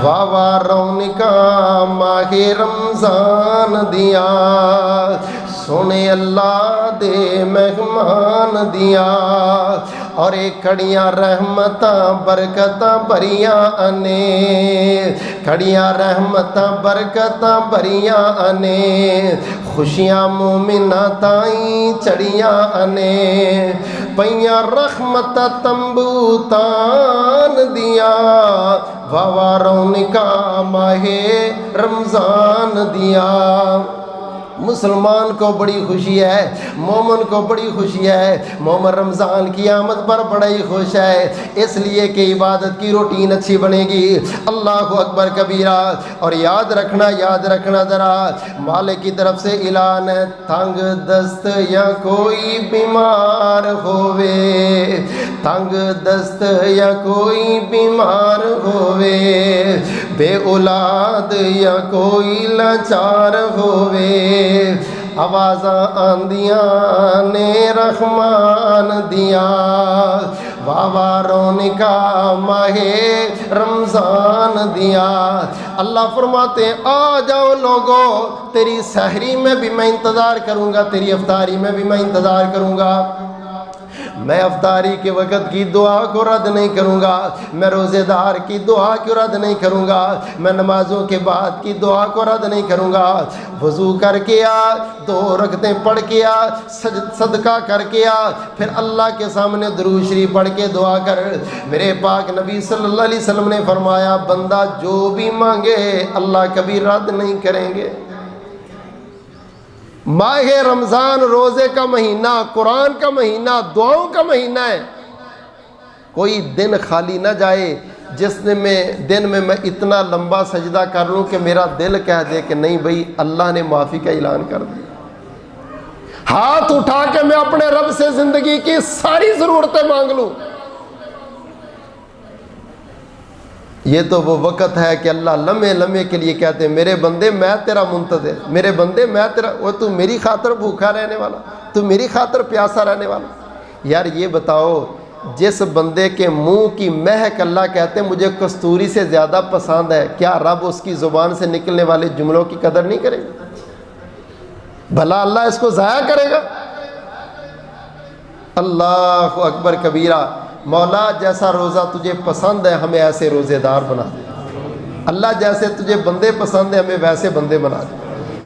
واہ واہ رونقاں ماہ رمضان دیا سونے اللہ دے مہمان دیا اور ایک کھڑیاں رحمتاں برکتاں بھریاں انے کھڑیاں رحمتاں برکتاں بھریاں انے خوشیاں مومناں تائیں چڑیاں انے پیاں رحمت تنبوتان دیا واہ واہ رونقاں ماہ رمضان دیا مسلمان کو بڑی خوشی ہے، مومن کو بڑی خوشی ہے، مومن رمضان کی آمد پر بڑا ہی خوش ہے، اس لیے کہ عبادت کی روٹین اچھی بنے گی۔ اللہ اکبر کبیرہ۔ اور یاد رکھنا ذرا مالک کی طرف سے اعلان ہے، تنگ دست یا کوئی بیمار ہووے، تنگ دست یا کوئی بیمار ہووے، بے اولاد یا کوئی لاچار ہووے، آوازاں آندیاں نے رحمان دیا واہ واہ رونقاں ماہ رمضان دیا۔ اللہ فرماتے ہیں آ جاؤ لوگو، تیری سحری میں بھی میں انتظار کروں گا، تیری افطاری میں بھی میں انتظار کروں گا۔ میں افطاری کے وقت کی دعا کو رد نہیں کروں گا، میں روزے دار کی دعا کو رد نہیں کروں گا، میں نمازوں کے بعد کی دعا کو رد نہیں کروں گا۔ وضو کر کے آ، 2 رکعتیں پڑھ کے آ، صدقہ کر کے آ، پھر اللہ کے سامنے درود شریف پڑھ کے دعا کر۔ میرے پاک نبی صلی اللہ علیہ وسلم نے فرمایا بندہ جو بھی مانگے اللہ کبھی رد نہیں کریں گے۔ ماہ رمضان روزے کا مہینہ، قرآن کا مہینہ، دعاؤں کا مہینہ ہے۔ کوئی دن خالی نہ جائے جس دن میں اتنا لمبا سجدہ کر لوں کہ میرا دل کہہ دے کہ نہیں بھئی اللہ نے معافی کا اعلان کر دیا۔ ہاتھ اٹھا کے میں اپنے رب سے زندگی کی ساری ضرورتیں مانگ لوں۔ یہ تو وہ وقت ہے کہ اللہ لمحے لمحے کے لیے کہتے ہیں میرے بندے میں تیرا منتظر، میرے بندے میں تیرا، وہ تو میری خاطر بھوکا رہنے والا، تو میری خاطر پیاسا رہنے والا۔ یار یہ بتاؤ جس بندے کے منہ کی مہک اللہ کہتے ہیں مجھے کستوری سے زیادہ پسند ہے، کیا رب اس کی زبان سے نکلنے والے جملوں کی قدر نہیں کرے گا؟ بھلا اللہ اس کو ضائع کرے گا؟ اللہ اکبر کبیرہ۔ مولا جیسا روزہ تجھے پسند ہے ہمیں ایسے روزے دار بنا دے، اللہ جیسے تجھے بندے پسند ہے ہمیں ویسے بندے بنا دے۔